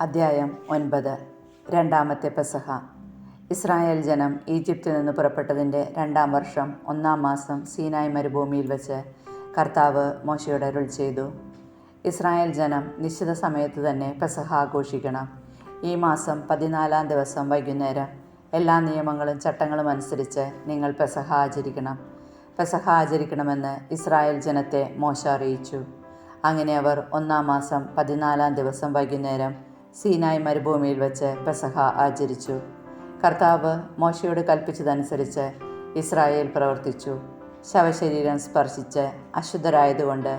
അദ്ധ്യായം 9. രണ്ടാമത്തെ പെസഹ. ഇസ്രായേൽ ജനം ഈജിപ്തിൽ നിന്ന് പുറപ്പെട്ടതിൻ്റെ 2-ാം വർഷം 1-ാം മാസം സീനായ് മരുഭൂമിയിൽ വെച്ച് കർത്താവ് മോശയോട് അരുൾ ചെയ്തു. ഇസ്രായേൽ ജനം നിശ്ചിത സമയത്ത് തന്നെ പെസഹ ആഘോഷിക്കണം. ഈ മാസം 14-ാം ദിവസം വൈകുന്നേരം എല്ലാ നിയമങ്ങളും ചട്ടങ്ങളും അനുസരിച്ച് നിങ്ങൾ പെസഹ ആചരിക്കണം. പെസഹ ആചരിക്കണമെന്ന് ഇസ്രായേൽ ജനത്തെ മോശ അറിയിച്ചു. അങ്ങനെ അവർ 1-ാം മാസം 14-ാം ദിവസം വൈകുന്നേരം സീനായ് മരുഭൂമിയിൽ വെച്ച് പെസഹ ആചരിച്ചു. കർത്താവ് മോശയോട് കൽപ്പിച്ചതനുസരിച്ച് ഇസ്രായേൽ പ്രവർത്തിച്ചു. ശവശരീരം സ്പർശിച്ച് അശുദ്ധരായതുകൊണ്ട്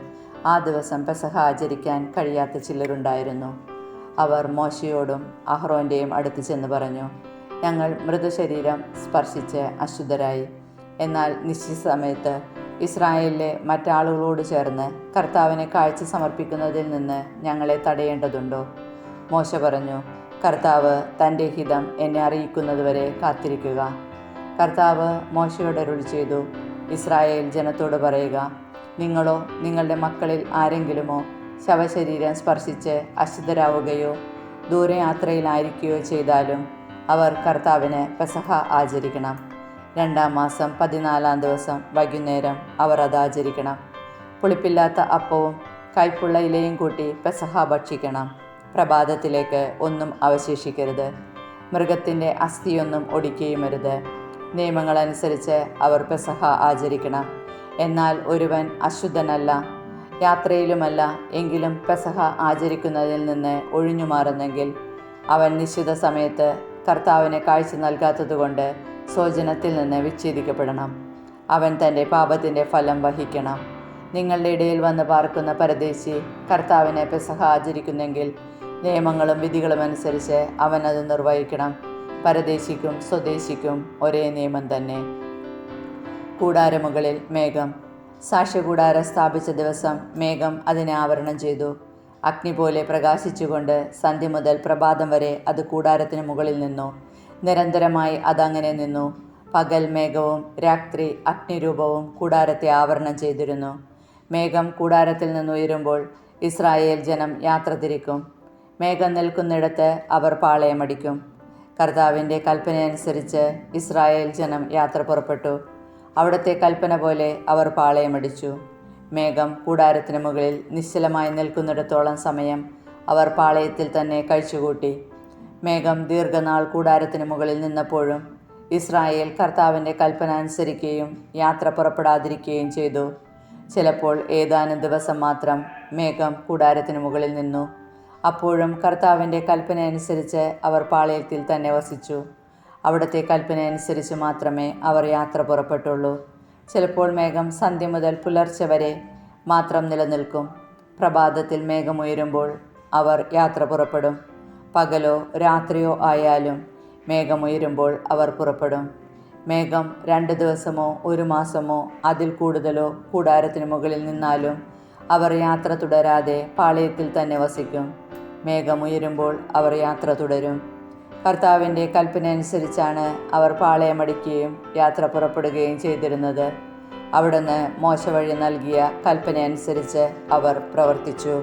ആ ദിവസം പെസഹ ആചരിക്കാൻ കഴിയാത്ത ചിലരുണ്ടായിരുന്നു. അവർ മോശയോടും അഹ്റോൻ്റെയും അടുത്ത് ചെന്ന് പറഞ്ഞു, ഞങ്ങൾ മൃതശരീരം സ്പർശിച്ച് അശുദ്ധരായി. എന്നാൽ നിശ്ചിത സമയത്ത് ഇസ്രായേലിലെ മറ്റാളുകളോട് ചേർന്ന് കർത്താവിനെ കാഴ്ച സമർപ്പിക്കുന്നതിൽ നിന്ന് ഞങ്ങളെ തടയേണ്ടതുണ്ടോ? മോശ പറഞ്ഞു, കർത്താവ് തൻ്റെ ഹിതം എന്നെ അറിയിക്കുന്നതുവരെ കാത്തിരിക്കുക. കർത്താവ് മോശയോട് അരുൾ ചെയ്തു, ഇസ്രായേൽ ജനത്തോട് പറയുക, നിങ്ങളോ നിങ്ങളുടെ മക്കളിൽ ആരെങ്കിലുമോ ശവശരീരം സ്പർശിച്ച് അശുദ്ധരാവുകയോ ദൂരയാത്രയിലായിരിക്കുകയോ ചെയ്താലും അവർ കർത്താവിന് പെസഹ ആചരിക്കണം. 2-ാം മാസം 14-ാം ദിവസം വൈകുന്നേരം അവർ അത് ആചരിക്കണം. പുളിപ്പില്ലാത്ത അപ്പവും കയ്പുള്ള ഇലയും കൂട്ടി പെസഹ ഭക്ഷിക്കണം. പ്രഭാതത്തിലേക്ക് ഒന്നും അവശേഷിക്കരുത്. മൃഗത്തിൻ്റെ അസ്ഥിയൊന്നും ഒടിക്കുകയുമരുത്. നിയമങ്ങളനുസരിച്ച് അവർ പെസഹ ആചരിക്കണം. എന്നാൽ ഒരുവൻ അശുദ്ധനല്ല, യാത്രയിലുമല്ല എങ്കിലും പെസഹ ആചരിക്കുന്നതിൽ നിന്ന് ഒഴിഞ്ഞു മാറുന്നെങ്കിൽ അവൻ നിശ്ചിത സമയത്ത് കർത്താവിനെ കാഴ്ച നൽകാത്തതുകൊണ്ട് സ്വജനത്തിൽ നിന്ന് വിച്ഛേദിക്കപ്പെടണം. അവൻ തൻ്റെ പാപത്തിൻ്റെ ഫലം വഹിക്കണം. നിങ്ങളുടെ ഇടയിൽ വന്ന് പാർക്കുന്ന പരദേശി കർത്താവിനെ പെസഹ ആചരിക്കുന്നെങ്കിൽ നിയമങ്ങളും വിധികളും അനുസരിച്ച് അവൻ അത് നിർവഹിക്കണം. പരദേശിക്കും സ്വദേശിക്കും ഒരേ നിയമം തന്നെ. കൂടാരമുകളിൽ മേഘം. സാക്ഷ്യകൂടാരം സ്ഥാപിച്ച ദിവസം മേഘം അതിനെ ആവരണം ചെയ്തു. അഗ്നി പോലെ പ്രകാശിച്ചുകൊണ്ട് സന്ധ്യ മുതൽ പ്രഭാതം വരെ അത് കൂടാരത്തിന് മുകളിൽ നിന്നു. നിരന്തരമായി അതങ്ങനെ നിന്നു. പകൽ മേഘവും രാത്രി അഗ്നിരൂപവും കൂടാരത്തെ ആവരണം ചെയ്തിരുന്നു. മേഘം കൂടാരത്തിൽ നിന്ന് ഉയരുമ്പോൾ ഇസ്രായേൽ ജനം യാത്ര തിരിക്കും. മേഘം നിൽക്കുന്നിടത്ത് അവർ പാളയമടിക്കും. കർത്താവിൻ്റെ കൽപ്പനയനുസരിച്ച് ഇസ്രായേൽ ജനം യാത്ര പുറപ്പെട്ടു. അവിടുത്തെ കൽപ്പന പോലെ അവർ പാളയമടിച്ചു. മേഘം കൂടാരത്തിന് മുകളിൽ നിശ്ചലമായി നിൽക്കുന്നിടത്തോളം സമയം അവർ പാളയത്തിൽ തന്നെ കഴിച്ചുകൂട്ടി. മേഘം ദീർഘനാൾ കൂടാരത്തിന് മുകളിൽ നിന്നപ്പോഴും ഇസ്രായേൽ കർത്താവിൻ്റെ കൽപ്പന അനുസരിക്കുകയും യാത്ര പുറപ്പെടാതിരിക്കുകയും ചെയ്തു. ചിലപ്പോൾ ഏതാനും ദിവസം മാത്രം മേഘം കൂടാരത്തിന് മുകളിൽ നിന്നു. അപ്പോഴും കർത്താവിൻ്റെ കൽപ്പന അനുസരിച്ച് അവർ പാളയത്തിൽ തന്നെ വസിച്ചു. അവിടുത്തെ കൽപ്പന അനുസരിച്ച് മാത്രമേ അവർ യാത്ര പുറപ്പെട്ടുള്ളൂ. ചിലപ്പോൾ മേഘം സന്ധ്യ മുതൽ പുലർച്ചെ വരെ മാത്രം നിലനിൽക്കും. പ്രഭാതത്തിൽ മേഘമുയരുമ്പോൾ അവർ യാത്ര പുറപ്പെടും. പകലോ രാത്രിയോ ആയാലും മേഘമുയരുമ്പോൾ അവർ പുറപ്പെടും. മേഘം 2 ദിവസമോ 1 മാസമോ അതിൽ കൂടുതലോ കൂടാരത്തിന് മുകളിൽ നിന്നാലും അവർ യാത്ര തുടരാതെ പാളയത്തിൽ തന്നെ വസിക്കും. മേഘമുയരുമ്പോൾ അവർ യാത്ര തുടരും. കർത്താവിൻ്റെ കൽപ്പന അനുസരിച്ചാണ് അവർ പാളയമടിക്കുകയും യാത്ര പുറപ്പെടുകയും ചെയ്തിരുന്നത്. അവിടുന്ന് മോശ വഴി നൽകിയ കൽപ്പന അനുസരിച്ച് അവർ പ്രവർത്തിച്ചു.